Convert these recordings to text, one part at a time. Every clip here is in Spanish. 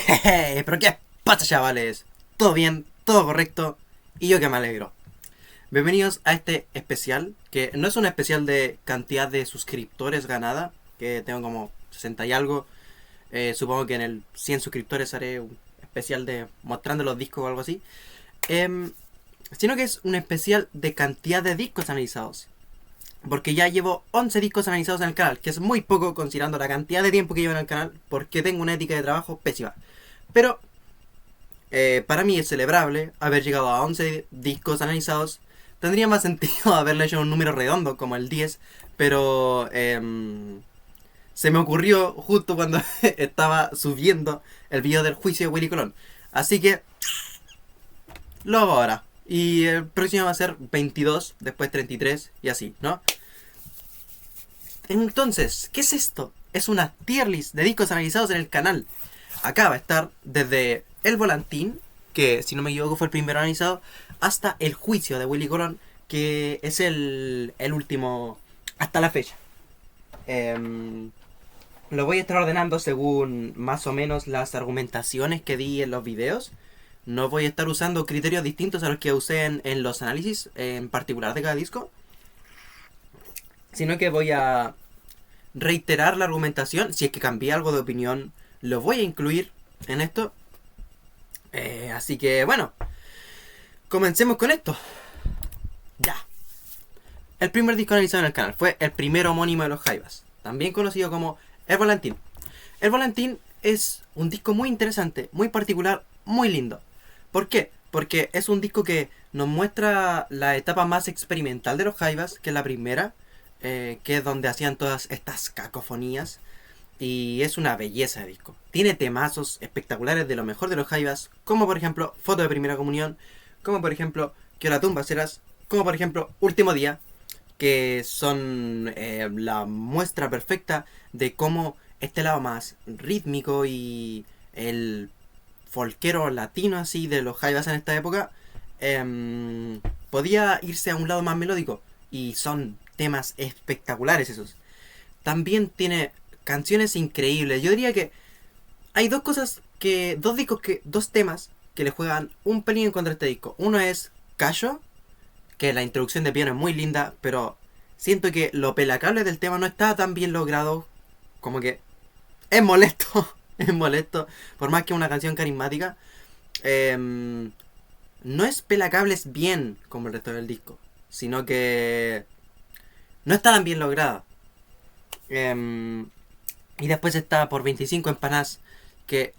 Pero qué pasa, chavales, todo bien, todo correcto, y yo que me alegro. Bienvenidos a este especial, que no es un especial de cantidad de suscriptores ganada, que tengo como 60 y algo. Supongo que en el 100 suscriptores haré un especial de mostrando los discos o algo así. Em, Sino que es un especial de cantidad de discos analizados. Porque ya llevo 11 discos analizados en el canal, que es muy poco considerando la cantidad de tiempo que llevo en el canal, porque tengo una ética de trabajo pésima. Pero para mí es celebrable haber llegado a 11 discos analizados. Tendría más sentido haberle hecho un número redondo como el 10, pero se me ocurrió justo cuando estaba subiendo el video del juicio de Willy Colón. Así que lo hago ahora. Y el próximo va a ser 22, después 33 y así, ¿no? Entonces, ¿qué es esto? Es una tier list de discos analizados en el canal. Acá va a estar desde El Volantín, que si no me equivoco fue el primero analizado, hasta El Juicio de Willy Colón, que es el último hasta la fecha. Lo voy a estar ordenando según más o menos las argumentaciones que di en los videos. No voy a estar usando criterios distintos a los que usé en los análisis en particular de cada disco, sino que voy a reiterar la argumentación. Si es que cambié algo de opinión, lo voy a incluir en esto. Así que bueno, comencemos con esto. Ya. El primer disco analizado en el canal fue el primer homónimo de los Jaivas, también conocido como El Volantín. El Volantín es un disco muy interesante, muy particular, muy lindo. ¿Por qué? Porque es un disco que nos muestra la etapa más experimental de los Jaivas, que es la primera, que es donde hacían todas estas cacofonías. Y es una belleza de disco. Tiene temazos espectaculares de lo mejor de los Jaivas, como por ejemplo Foto de Primera Comunión, como por ejemplo Que la tumba serás, como por ejemplo Último Día, que son la muestra perfecta de cómo este lado más rítmico y el folquero latino así de los Jaivas en esta época podía irse a un lado más melódico, y son temas espectaculares esos. También tiene canciones increíbles. Yo diría que hay dos temas que le juegan un pelín en contra de este disco. Uno es Cayo, que la introducción de piano es muy linda, pero siento que lo pelacable del tema no está tan bien logrado. Como que es molesto, es molesto. Por más que una canción carismática, no es pelacables bien como el resto del disco, sino que no está tan bien lograda. Y después está Por 25 empanadas, que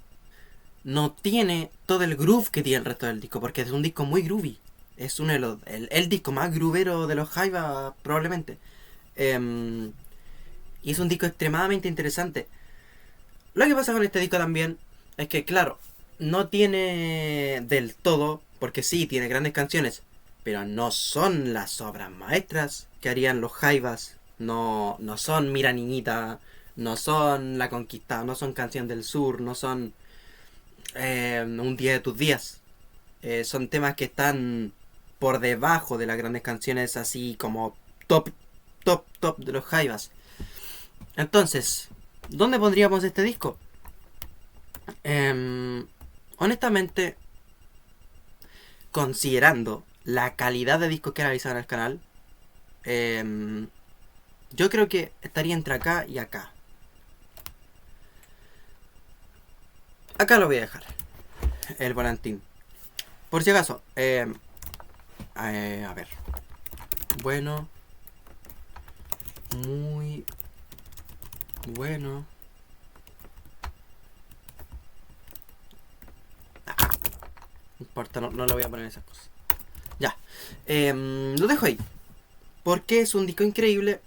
no tiene todo el groove que tiene el resto del disco, porque es un disco muy groovy. Es uno de el disco más groovero de los Jaiba, probablemente. Y es un disco extremadamente interesante. Lo que pasa con este disco también es que, claro, no tiene del todo, porque sí, tiene grandes canciones, pero no son las obras maestras que harían los Jaivas. No, no son Mira Niñita, no son La Conquista, no son Canción del Sur, no son Un día de tus días. Son temas que están por debajo de las grandes canciones, así como top, top, top de los Jaivas. Entonces, ¿dónde pondríamos este disco? Honestamente, considerando la calidad de discos que he analizado en el canal, yo creo que estaría entre acá y acá. Acá lo voy a dejar, El Volantín. Por si acaso, a ver. Bueno. Muy bueno. No importa, no le voy a poner esas cosas. Ya. Lo dejo ahí. Porque es un disco increíble,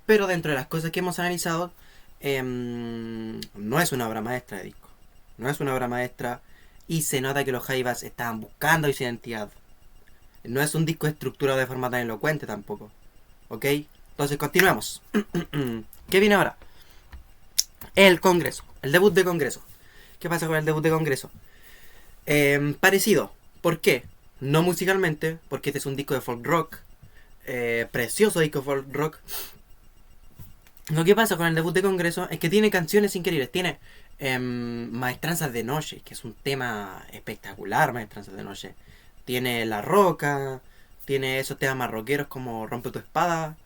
pero dentro de las cosas que hemos analizado, no es una obra maestra de disco. No es una obra maestra, y se nota que los Jaivas estaban buscando su identidad. No es un disco estructurado de forma tan elocuente tampoco. ¿Ok? Entonces continuemos. ¿Qué viene ahora? El Congreso. El debut de Congreso. ¿Qué pasa con el debut de Congreso? Parecido. ¿Por qué? No musicalmente, porque este es un disco de folk rock. Precioso disco de folk rock. Lo que pasa con el debut de Congreso es que tiene canciones increíbles. Tiene Maestranzas de Noche, que es un tema espectacular, Maestranzas de Noche. Tiene La Roca, tiene esos temas más rockeros como Rompe tu espada,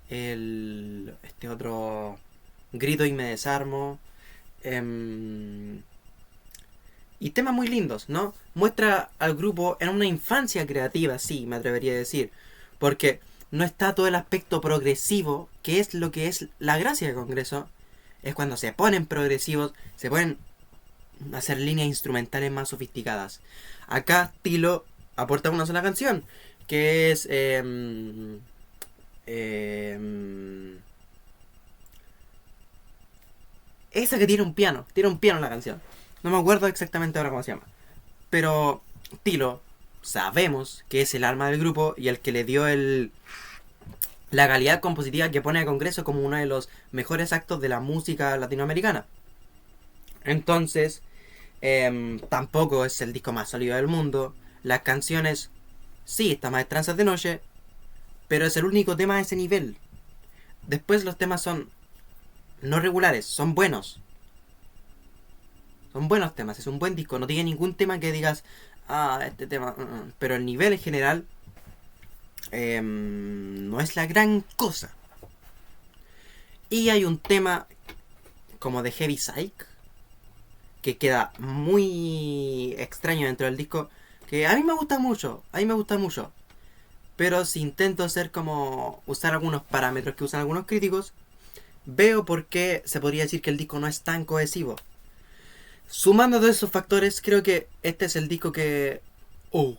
este otro Grito y me desarmo. em, y temas muy lindos, ¿no? Muestra al grupo en una infancia creativa, sí, me atrevería a decir. Porque no está todo el aspecto progresivo, que es lo que es la gracia del Congreso. Es cuando se ponen progresivos, se pueden hacer líneas instrumentales más sofisticadas. Acá Tilo aporta una sola canción, que es... esa que tiene un piano en la canción. No me acuerdo exactamente ahora cómo se llama. Pero Tilo, sabemos que es el alma del grupo y el que le dio la calidad compositiva que pone a Congreso como uno de los mejores actos de la música latinoamericana. Entonces, tampoco es el disco más sólido del mundo. Las canciones, sí, está Maestranzas de Noche, pero es el único tema de ese nivel. Después los temas son no regulares, son buenos. Son buenos temas, es un buen disco. No tiene ningún tema que digas, ah, este tema. Pero el nivel en general no es la gran cosa. Y hay un tema como de Heavy Psych que queda muy extraño dentro del disco. Que a mí me gusta mucho, a mí me gusta mucho. Pero si intento hacer como usar algunos parámetros que usan algunos críticos, veo por qué se podría decir que el disco no es tan cohesivo. Sumando todos esos factores, creo que este es el disco que... Oh,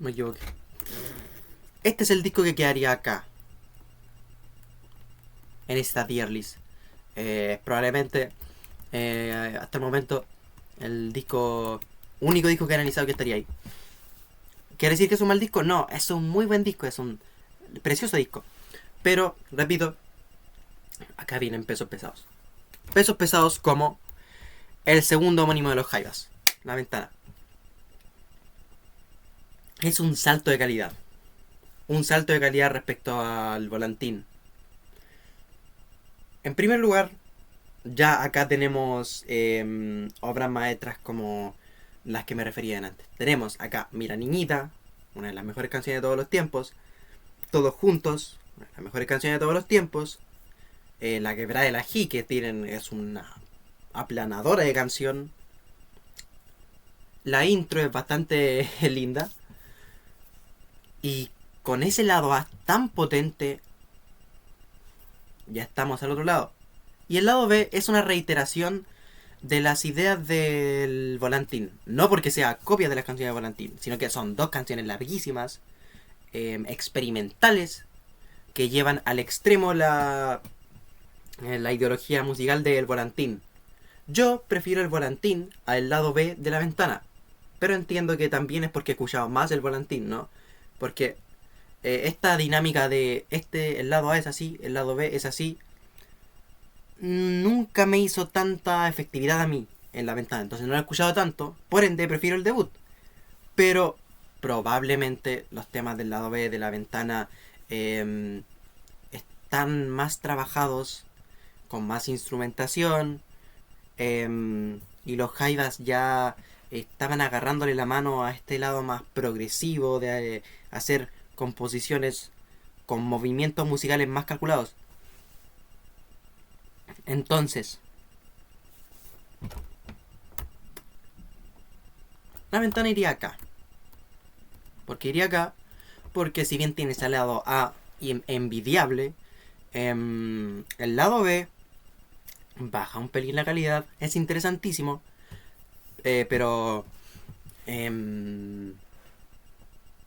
me equivoqué. Este es el disco que quedaría acá, en esta tier list. Probablemente, hasta el momento, el disco... único disco que he analizado que estaría ahí. ¿Quiere decir que es un mal disco? No, es un muy buen disco, es un precioso disco. Pero, repito, acá vienen pesos pesados. Pesos pesados como el segundo homónimo de los Jaivas, La Ventana. Es un salto de calidad. Un salto de calidad respecto al Volantín. En primer lugar, ya acá tenemos obras maestras como las que me refería antes. Tenemos acá Mira Niñita, una de las mejores canciones de todos los tiempos. Todos Juntos, una de las mejores canciones de todos los tiempos. La Quebrada del Ají, que tienen, es una aplanadora de canción. La intro es bastante linda. Y con ese lado A tan potente, ya estamos al otro lado. Y el lado B es una reiteración de las ideas del Volantín. No porque sea copia de las canciones de Volantín, sino que son dos canciones larguísimas, experimentales, que llevan al extremo la ideología musical del Volantín. Yo prefiero el Volantín al lado B de La Ventana, pero entiendo que también es porque he escuchado más el Volantín, ¿no? Porque esta dinámica de el lado A es así, el lado B es así, nunca me hizo tanta efectividad a mí en La Ventana. Entonces no lo he escuchado tanto, por ende prefiero el debut. Pero probablemente los temas del lado B de La Ventana están más trabajados, con más instrumentación, y los Jaivas ya estaban agarrándole la mano a este lado más progresivo de hacer composiciones con movimientos musicales más calculados. Entonces, La Ventana iría acá. ¿Por qué iría acá? Porque si bien tiene ese lado A envidiable, el lado B baja un pelín la calidad. Es interesantísimo, pero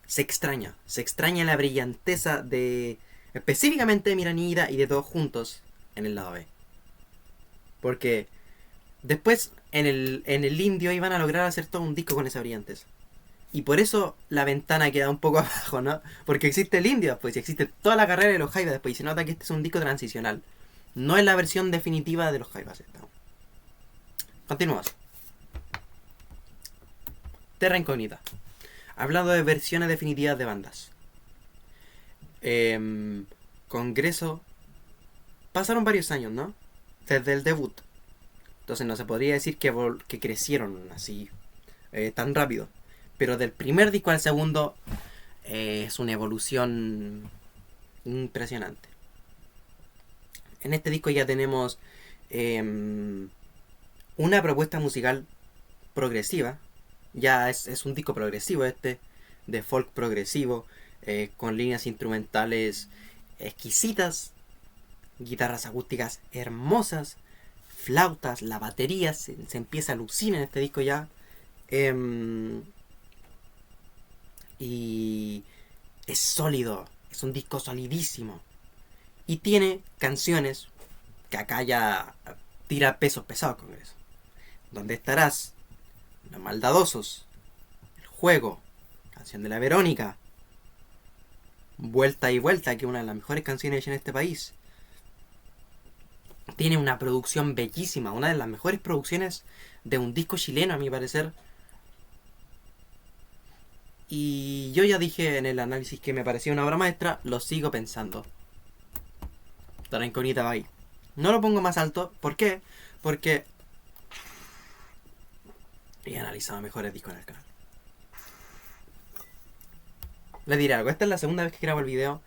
se extraña la brillanteza de específicamente de Miranida y de Todos Juntos en el lado B. Porque después en el Indio iban a lograr hacer todo un disco con esa brillantez. Y por eso La Ventana queda un poco abajo, ¿no? Porque existe el Indio después, y existe toda la carrera de los Jaivas después, y se nota que este es un disco transicional. No es la versión definitiva de los Jaivas. Continuamos. Terra Incógnita. Hablando de versiones definitivas de bandas. Congreso. Pasaron varios años, ¿no? Desde el debut. Entonces no se podría decir que crecieron así tan rápido. Pero del primer disco al segundo es una evolución impresionante. En este disco ya tenemos una propuesta musical progresiva. Ya es un disco progresivo este, de folk progresivo, con líneas instrumentales exquisitas, guitarras acústicas hermosas, flautas, la batería se empieza a lucir en este disco ya. Y es sólido, es un disco solidísimo. Y tiene canciones que acá ya tira pesos pesados con eso. ¿Dónde estarás? Los maldadosos. El juego. Canción de la Verónica. Vuelta y vuelta, que es una de las mejores canciones hechas en este país. Tiene una producción bellísima, una de las mejores producciones de un disco chileno, a mi parecer. Y yo ya dije en el análisis que me parecía una obra maestra, lo sigo pensando. La incógnita va ahí. No lo pongo más alto, ¿por qué? Porque he analizado mejores discos en el canal. Les diré algo, esta es la segunda vez que grabo el video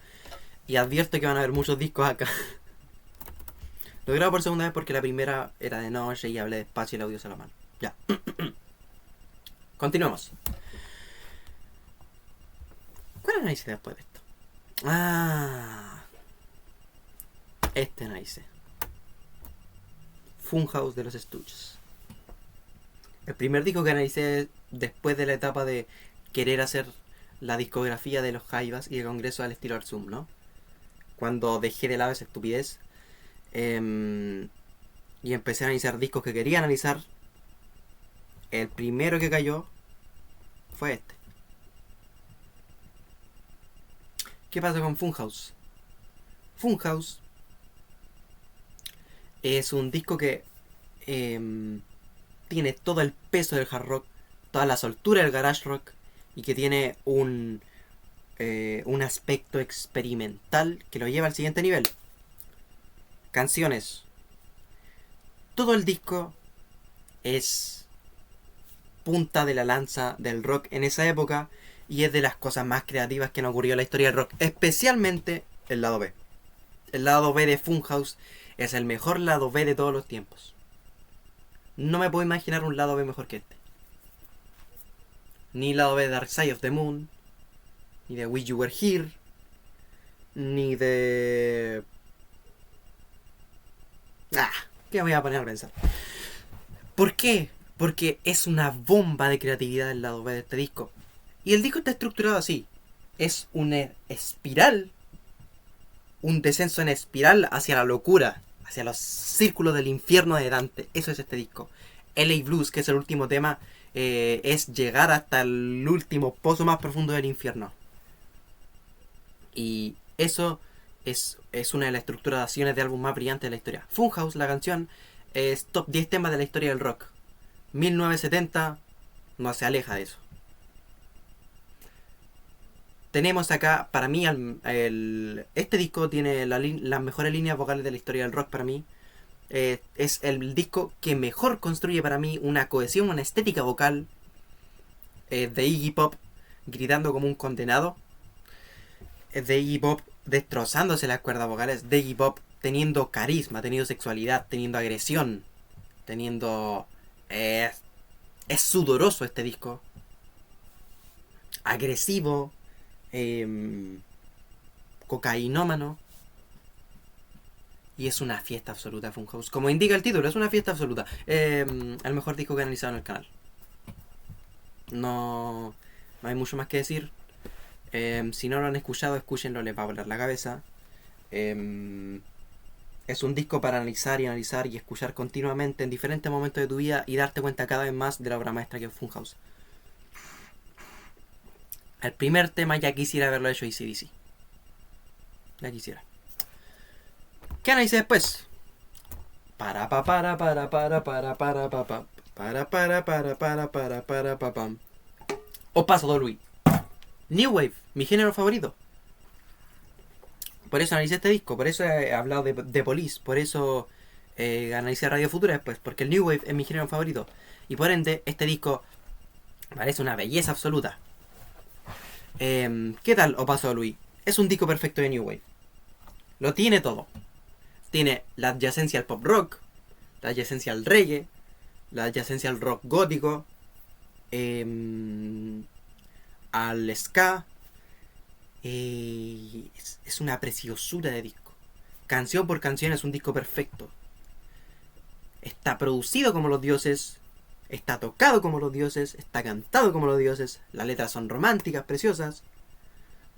y advierto que van a haber muchos discos acá. Lo grabo por segunda vez porque la primera era de noche y hablé despacio y el audio se lo mando. Ya. Continuemos. ¿Cuál análisis después de esto? Este análisis. Funhouse de los Stooges. El primer disco que analicé después de la etapa de querer hacer la discografía de los Jaivas y el Congreso al estilo Arzum, ¿no? Cuando dejé de lado esa estupidez y empecé a analizar discos que quería analizar, el primero que cayó fue este. ¿Qué pasa con Funhouse? Funhouse es un disco que tiene todo el peso del hard rock, toda la soltura del garage rock y que tiene un aspecto experimental que lo lleva al siguiente nivel. Canciones. Todo el disco es punta de la lanza del rock en esa época y es de las cosas más creativas que han ocurrido en la historia del rock, especialmente el lado B. El lado B de Funhouse es el mejor lado B de todos los tiempos. No me puedo imaginar un lado B mejor que este. Ni el lado B de Dark Side of the Moon, ni de Wish You Were Here, ni de... ¿Qué voy a poner a pensar? ¿Por qué? Porque es una bomba de creatividad el lado B de este disco. Y el disco está estructurado así. Es una espiral, un descenso en espiral hacia la locura, hacia los círculos del infierno de Dante. Eso es este disco. LA Blues, que es el último tema, es llegar hasta el último pozo más profundo del infierno. Y eso es una de las estructuraciones de álbum más brillantes de la historia. Funhouse, la canción, es top 10 temas de la historia del rock. 1970 no se aleja de eso. Tenemos acá, para mí, este disco tiene las mejores líneas vocales de la historia del rock para mí. Es el disco que mejor construye para mí una cohesión, una estética vocal de Iggy Pop gritando como un condenado, de Iggy Pop destrozándose las cuerdas vocales, de Iggy Pop teniendo carisma, teniendo sexualidad, teniendo agresión, teniendo... es sudoroso este disco, agresivo, cocainómano. Y es una fiesta absoluta Funhouse. Como indica el título, es una fiesta absoluta. El mejor disco que he analizado en el canal. No hay mucho más que decir. Si no lo han escuchado, escúchenlo, les va a volar la cabeza. Es un disco para analizar y escuchar continuamente en diferentes momentos de tu vida y darte cuenta cada vez más de la obra maestra que es Funhouse. El primer tema ya quisiera haberlo hecho AC/DC. Ya quisiera. ¿Qué analicé después? Os paso Dolby. New Wave, mi género favorito. Por eso analicé este disco, por eso he hablado de Police, por eso analicé Radio Futura después, porque el New Wave es mi género favorito. Y por ende, este disco parece una belleza absoluta. ¿Qué tal Opaso Luis? Es un disco perfecto de New Wave. Lo tiene todo. Tiene la adyacencia al pop rock, la adyacencia al reggae, la adyacencia al rock gótico, al ska. Es una preciosura de disco. Canción por canción es un disco perfecto. Está producido como los dioses, está tocado como los dioses, está cantado como los dioses. Las letras son románticas, preciosas.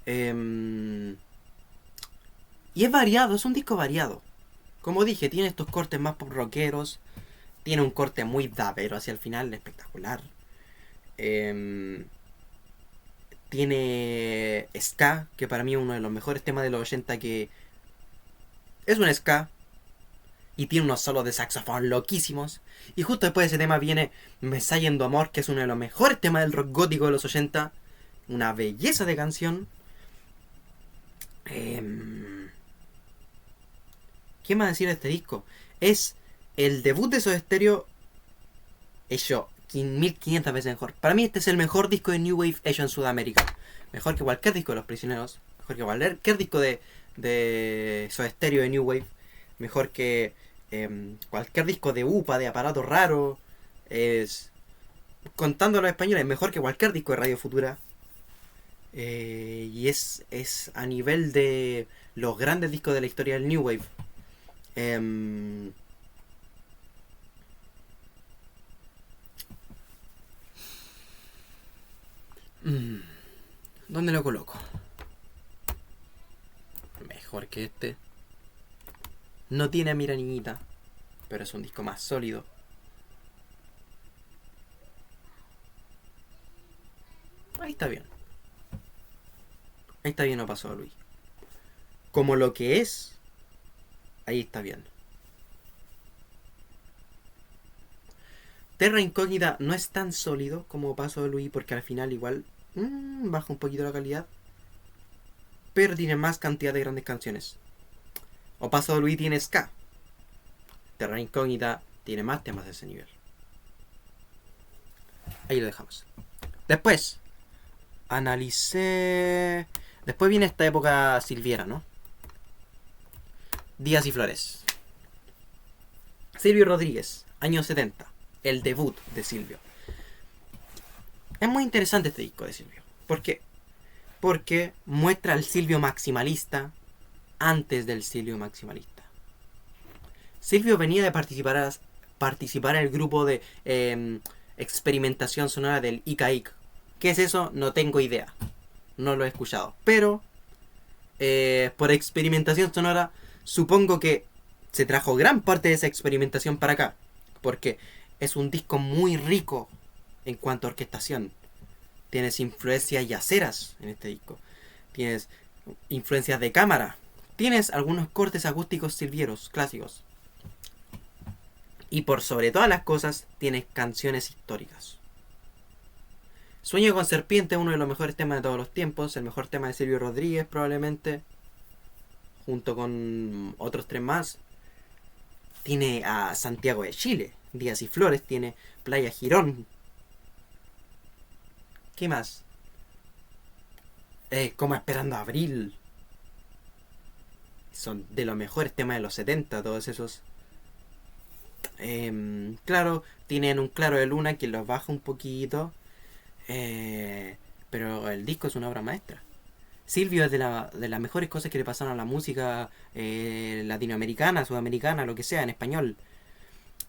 Y es variado, es un disco variado. Como dije, tiene estos cortes más pop rockeros. Tiene un corte muy davero hacia el final, espectacular. Tiene ska, que para mí es uno de los mejores temas de los 80, que es un ska. Y tiene unos solos de saxofón loquísimos. Y justo después de ese tema viene Messiah en tu amor, que es uno de los mejores temas del rock gótico de los 80. Una belleza de canción. ¿Qué más decir de este disco? Es el debut de Soda Stereo hecho 1500 veces mejor. Para mí este es el mejor disco de New Wave hecho en Sudamérica. Mejor que cualquier disco de Los Prisioneros. Mejor que cualquier disco de Soda Stereo de New Wave. Mejor que cualquier disco de UPA, de Aparato Raro. Contando a los españoles, mejor que cualquier disco de Radio Futura. Y es a nivel de los grandes discos de la historia del New Wave. ¿Dónde lo coloco? Mejor que este. No tiene Mira Niñita, pero es un disco más sólido. Ahí está bien. Ahí está bien, no pasó a Luis. Como lo que es, ahí está bien. Terra Incógnita no es tan sólido como Paso de Luis, porque al final igual baja un poquito la calidad, pero tiene más cantidad de grandes canciones. O Paso de Luis tiene ska. Terra Incógnita tiene más temas de ese nivel. Ahí lo dejamos. Después analicé. Después viene esta época silviera, ¿no? Díaz y Flores. Silvio Rodríguez, años 70. El debut de Silvio. Es muy interesante este disco de Silvio. ¿Por qué? Porque muestra al Silvio maximalista antes del Silvio maximalista. Silvio venía de participar en el grupo de experimentación sonora del ICAIC. ¿Qué es eso? No tengo idea. No lo he escuchado. Pero por experimentación sonora supongo que se trajo gran parte de esa experimentación para acá. Porque es un disco muy rico en cuanto a orquestación. Tienes influencias yaceras en este disco. Tienes influencias de cámara. Tienes algunos cortes acústicos silvieros clásicos. Y por sobre todas las cosas, tienes canciones históricas. Sueño con Serpiente es uno de los mejores temas de todos los tiempos. El mejor tema de Silvio Rodríguez probablemente. Junto con otros tres más. Tiene a Santiago de Chile. Díaz y Flores. Tiene Playa Girón. ¿Qué más? Como Esperando a Abril. Son de los mejores temas de los 70, todos esos. Claro, tienen un Claro de Luna que los baja un poquito. Pero el disco es una obra maestra. Silvio es de las mejores cosas que le pasaron a la música latinoamericana, sudamericana, lo que sea, en español.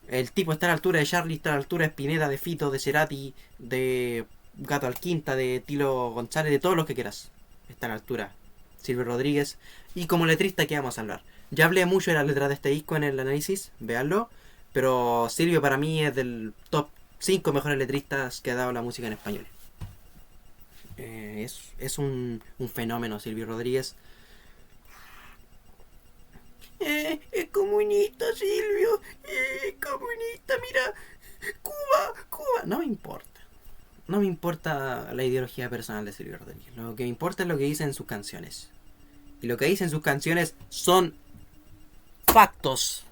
El tipo está a la altura de Charlie, está a la altura de Spinetta, de Fito, de Cerati, de Gato Alquinta, de Tilo González, de todos los que quieras. Está a la altura. Silvio Rodríguez. Y como letrista, ¿qué vamos a hablar? Ya hablé mucho de la letra de este disco en el análisis, véanlo. Pero Silvio para mí es del top 5 mejores letristas que ha dado la música en español. Es un fenómeno Silvio Rodríguez. Es comunista Silvio. Comunista, mira. Cuba. No me importa. No me importa la ideología personal de Silvio Rodríguez. Lo que me importa es lo que dice en sus canciones. Y lo que dice en sus canciones son factos.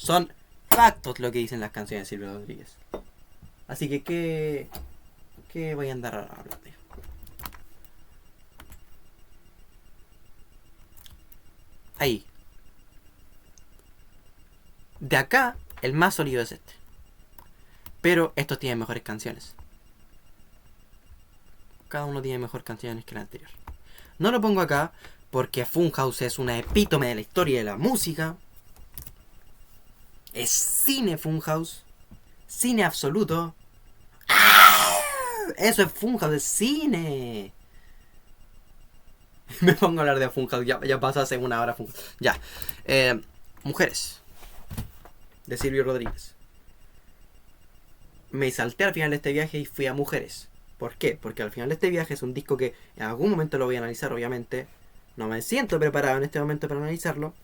Son factos lo que dicen las canciones de Silvio Rodríguez. Así que, ¿qué voy a andar hablando? Ahí. De acá, el más sólido es este. Pero estos tienen mejores canciones. Cada uno tiene mejores canciones que la anterior. No lo pongo acá porque Funhouse es una epítome de la historia de la música. Es cine Funhouse. Cine absoluto. ¡Ah! Eso es Funhouse, es cine. Me pongo a hablar de Funhouse. Ya pasó hace una hora Funhouse. Ya. Mujeres. De Silvio Rodríguez. Me salté al final de este viaje y fui a Mujeres. ¿Por qué? Porque al final de este viaje es un disco que en algún momento lo voy a analizar, obviamente. No me siento preparado en este momento para analizarlo.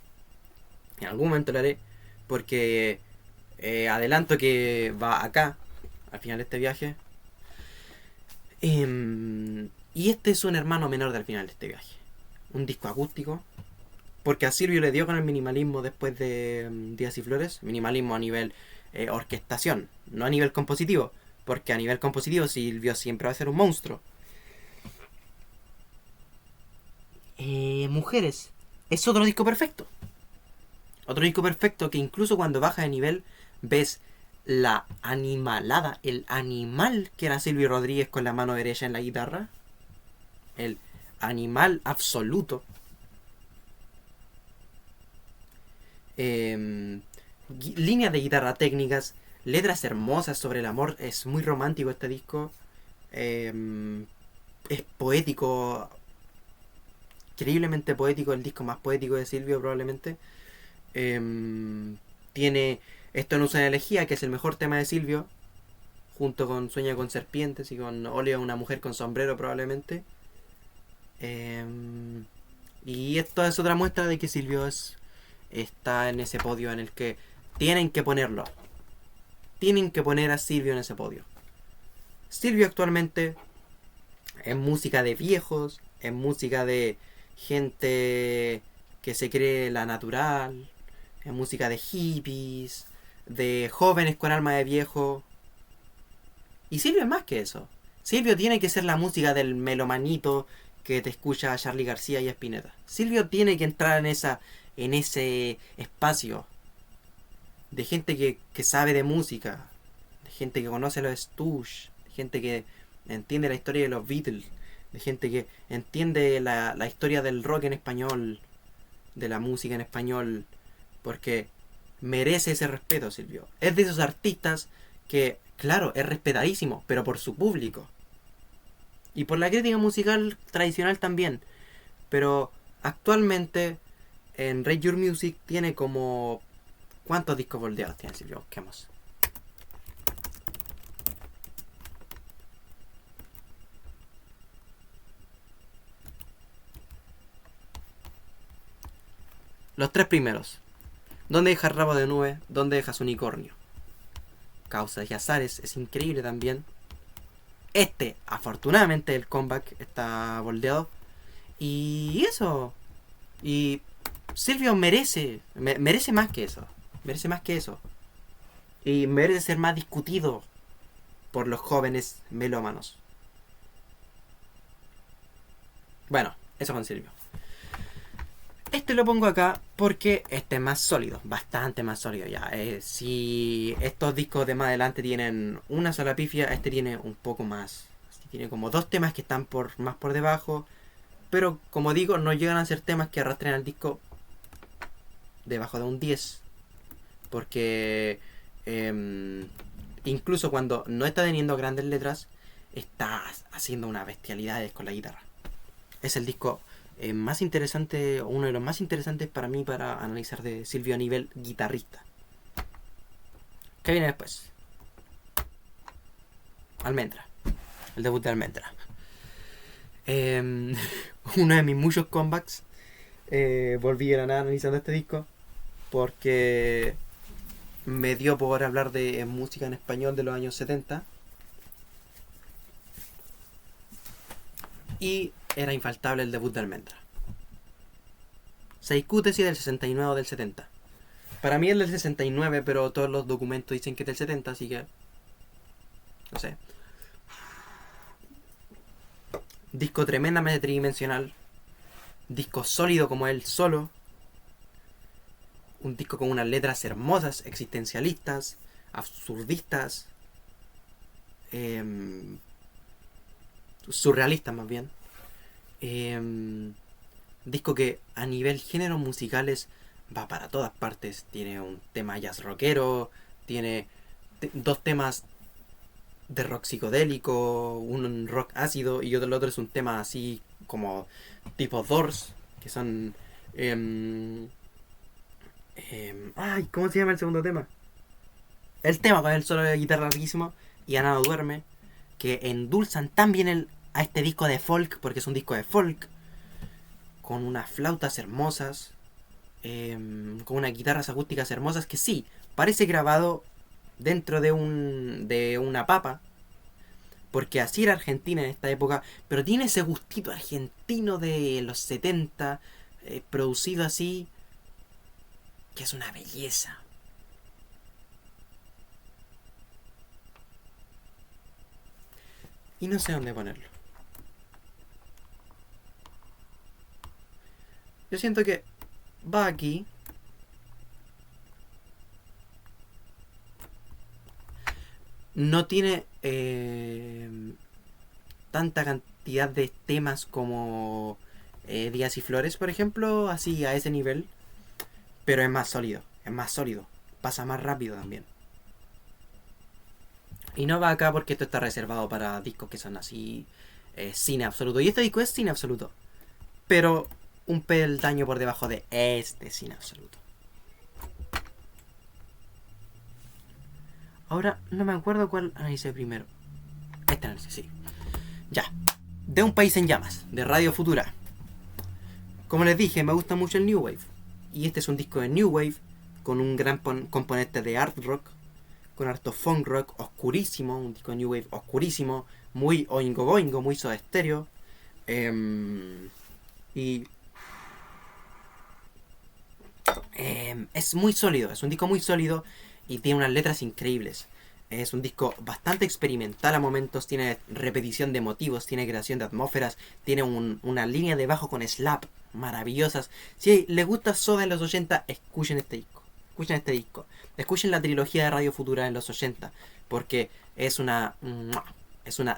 En algún momento lo haré. Porque adelanto que va acá, al final de este viaje. Y este es un hermano menor del final de este viaje. Un disco acústico. Porque a Silvio le dio con el minimalismo después de Días y Flores. Minimalismo a nivel orquestación, no a nivel compositivo. Porque a nivel compositivo Silvio siempre va a ser un monstruo. Mujeres. Es otro disco perfecto. Otro disco perfecto que incluso cuando baja de nivel ves la animalada, el animal que era Silvio Rodríguez con la mano derecha en la guitarra. El animal absoluto. Líneas de guitarra técnicas, letras hermosas sobre el amor. Es muy romántico este disco. Es poético, increíblemente poético, el disco más poético de Silvio probablemente. Tiene Esto no usa elegía, que es el mejor tema de Silvio, junto con Sueña con serpientes y con Óleo una mujer con sombrero probablemente. Y esto es otra muestra de que Silvio está en ese podio en el que tienen que ponerlo. Tienen que poner a Silvio en ese podio. Silvio actualmente es música de viejos, es música de gente que se cree la natural, es música de hippies, de jóvenes con alma de viejo. Y Silvio es más que eso. Silvio tiene que ser la música del melomanito que te escucha a Charly García y a Spinetta. Silvio tiene que entrar en ese espacio de gente que sabe de música, de gente que conoce los Stooges, de gente que entiende la historia de los Beatles, de gente que entiende la historia del rock en español, de la música en español, porque merece ese respeto, Silvio. Es de esos artistas que, claro, es respetadísimo, pero por su público. Y por la crítica musical tradicional también. Pero actualmente en Rate Your Music tiene como... ¿Cuántos discos volteados tiene Silvio? Busquemos. Los tres primeros. ¿Dónde dejas Rabo de Nube? ¿Dónde dejas Unicornio? Causas y Azares es increíble también. Afortunadamente, el comeback está volteado. Y eso. Y Silvio merece más que eso. Merece más que eso. Y merece ser más discutido por los jóvenes melómanos. Bueno, eso con Silvio. Lo pongo acá porque este es más sólido, bastante más sólido ya. Si estos discos de más adelante tienen una sola pifia, este tiene un poco más. Tiene como dos temas que están más por debajo. Pero como digo, no llegan a ser temas que arrastren al disco debajo de un 10. Porque incluso cuando no está teniendo grandes letras, está haciendo unas bestialidades con la guitarra. Es el disco más interesante, uno de los más interesantes para mí para analizar de Silvio a nivel guitarrista. ¿Qué viene después? Almendra. El debut de Almendra. Uno de mis muchos comebacks. Volví a nada analizando este disco porque me dio por hablar de música en español de los años 70 y era infaltable el debut de Almendra. 6 Cútesis del 69 o del 70. Para mí es del 69, pero todos los documentos dicen que es del 70, así que... No sé. Disco tremendamente tridimensional. Disco sólido como él solo. Un disco con unas letras hermosas, existencialistas, absurdistas, surrealistas más bien. Disco que a nivel géneros musicales va para todas partes. Tiene un tema jazz rockero, tiene dos temas de rock psicodélico, un rock ácido y el otro es un tema así como tipo Doors, que son... ay, ¿cómo se llama el segundo tema? El tema con el solo de guitarra larguísimo y Ana no duerme, que endulzan tan bien a este disco de folk, porque es un disco de folk, con unas flautas hermosas, con unas guitarras acústicas hermosas, que sí, parece grabado dentro de una papa, porque así era Argentina en esta época, pero tiene ese gustito argentino de los 70, producido así, que es una belleza. Y no sé dónde ponerlo. Yo siento que va aquí. No tiene tanta cantidad de temas como Días y Flores, por ejemplo, así a ese nivel. Pero es más sólido, es más sólido. Pasa más rápido también. Y no va acá porque esto está reservado para discos que son así cine absoluto. Y este disco es cine absoluto. Pero un peldaño por debajo de este cine absoluto. Ahora no me acuerdo cuál analicé primero. Este análisis, sí. Ya. De un país en llamas, de Radio Futura. Como les dije, me gusta mucho el New Wave. Y este es un disco de New Wave con un gran componente de art rock, con harto funk rock oscurísimo, un disco de New Wave oscurísimo, muy oingo boingo, muy Soda Stereo. Y es muy sólido, es un disco muy sólido y tiene unas letras increíbles. Es un disco bastante experimental a momentos, tiene repetición de motivos, tiene creación de atmósferas, tiene una línea de bajo con slap maravillosas. Si les gusta Soda en los 80, escuchen este disco. Escuchen este disco. Escuchen la trilogía de Radio Futura en los 80, porque es una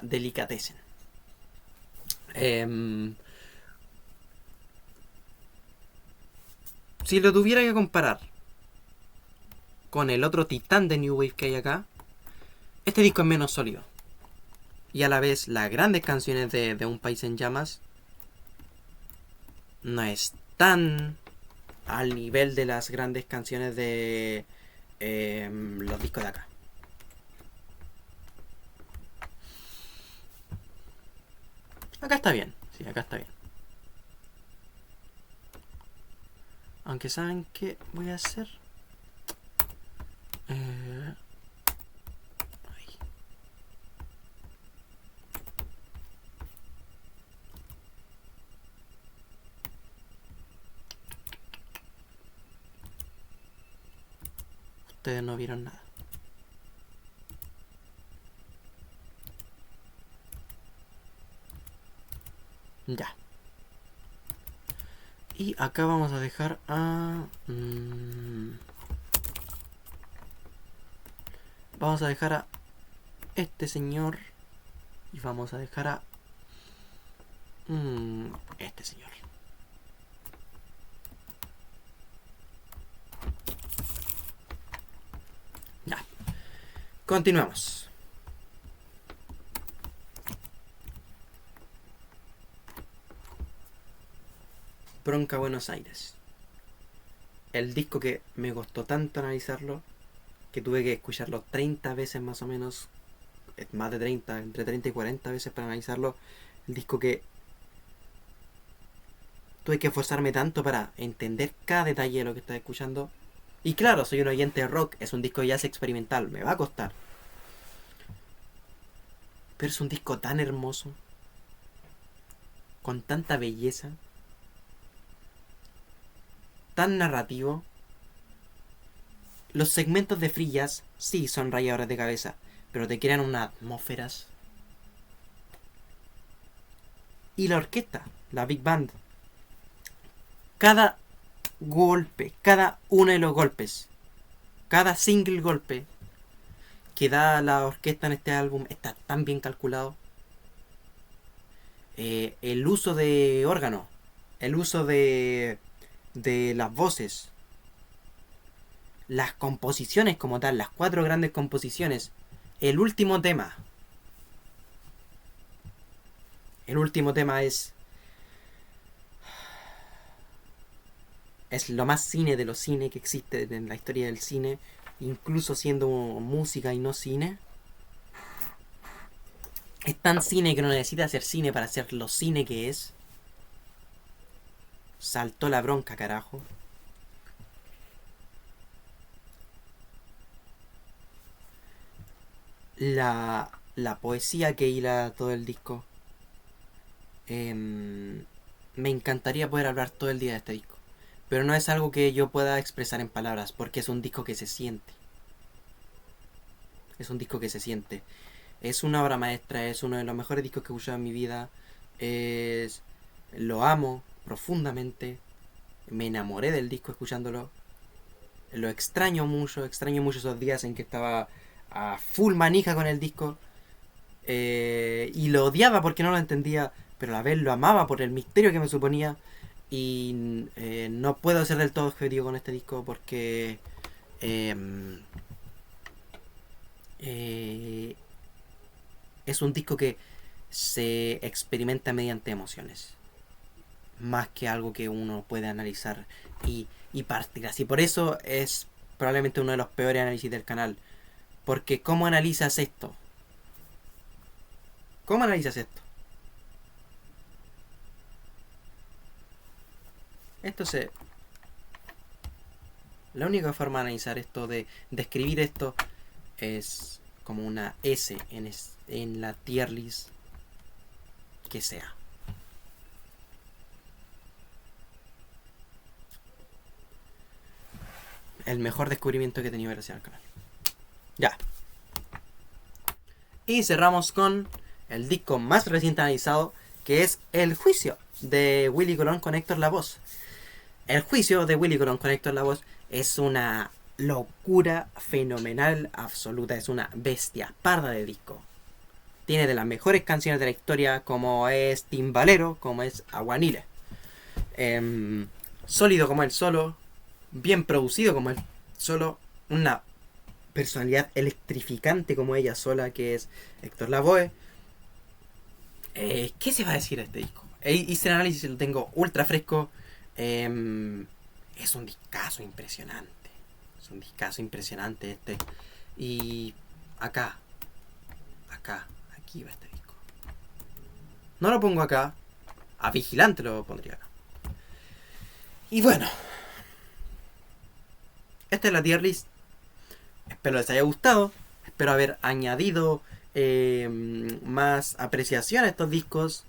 delicatessen. Si lo tuviera que comparar con el otro titán de New Wave que hay acá, este disco es menos sólido. Y a la vez, las grandes canciones de Un País en Llamas no están al nivel de las grandes canciones de los discos de acá. Acá está bien, sí, acá está bien. Aunque saben qué voy a hacer. Ustedes no vieron nada. Ya. Y acá vamos a dejar a... vamos a dejar a este señor. Y vamos a dejar a... este señor. Ya. Continuamos. Bronca Buenos Aires. El disco que me costó tanto analizarlo, que tuve que escucharlo 30 veces más o menos, más de 30, entre 30 y 40 veces para analizarlo. El disco que tuve que esforzarme tanto para entender cada detalle de lo que estaba escuchando. Y claro, soy un oyente de rock, es un disco de jazz experimental, me va a costar. Pero es un disco tan hermoso, con tanta belleza, tan narrativo, Los segmentos de free jazz sí son rayadores de cabeza, pero te crean unas atmósferas. Y la orquesta, la big band, cada golpe, cada uno de los golpes, cada single golpe que da la orquesta en este álbum está tan bien calculado. El uso de órgano, el uso de las voces, las composiciones como tal, las 4 grandes composiciones, el último tema es lo más cine de los cine que existe en la historia del cine, incluso siendo música y no cine. Es tan cine que no necesita hacer cine para hacer lo cine que es. Saltó la bronca, carajo. La poesía que hila todo el disco. Me encantaría poder hablar todo el día de este disco. Pero no es algo que yo pueda expresar en palabras, porque es un disco que se siente. Es un disco que se siente. Es una obra maestra, es uno de los mejores discos que he escuchado en mi vida. Lo amo profundamente. Me enamoré del disco escuchándolo. Lo extraño mucho esos días en que estaba a full manija con el disco. Y lo odiaba porque no lo entendía, pero a la vez lo amaba por el misterio que me suponía. Y no puedo ser del todo objetivo con este disco porque es un disco que se experimenta mediante emociones, más que algo que uno puede analizar y partir así. Por eso es probablemente uno de los peores análisis del canal. Porque ¿cómo analizas esto? ¿Cómo analizas esto? Esto se... La única forma de analizar esto, de escribir esto, es como una S en la tier list que sea. El mejor descubrimiento que he tenido gracias al canal. Ya. Y cerramos con el disco más reciente analizado, que es El Juicio de Willy Colón con Héctor Lavoe. El Juicio de Willy Colón con Héctor Lavoe es una locura fenomenal absoluta. Es una bestia parda de disco. Tiene de las mejores canciones de la historia, como es Timbalero, como es Aguanile. Sólido como el solo, bien producido como el solo, una personalidad electrificante como ella sola, que es Héctor Lavoe. ¿Qué se va a decir de este disco? Hice el análisis y lo tengo ultra fresco. Es un discazo impresionante. Es un discazo impresionante este. Y aquí va este disco. No lo pongo acá. A Vigilante lo pondría acá. Y bueno, esta es la tier list. Espero les haya gustado. Espero haber añadido más apreciación a estos discos.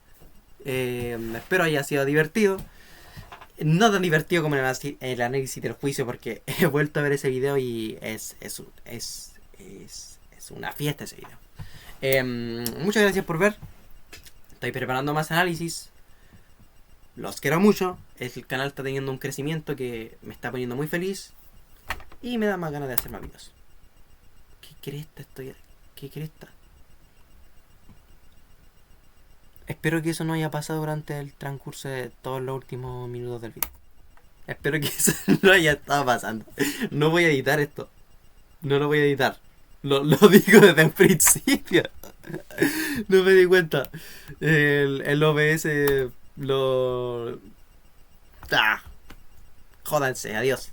Espero haya sido divertido. No tan divertido como el análisis del juicio, porque he vuelto a ver ese video y es una fiesta ese video. Muchas gracias por ver. Estoy preparando más análisis. Los quiero mucho. El canal está teniendo un crecimiento que me está poniendo muy feliz. Y me da más ganas de hacer más videos. ¿Qué cresta? Espero que eso no haya pasado durante el transcurso de todos los últimos minutos del video. Espero que eso no haya estado pasando. No voy a editar esto. No lo voy a editar. Lo digo desde el principio. No me di cuenta. El OBS lo... Jódanse, adiós.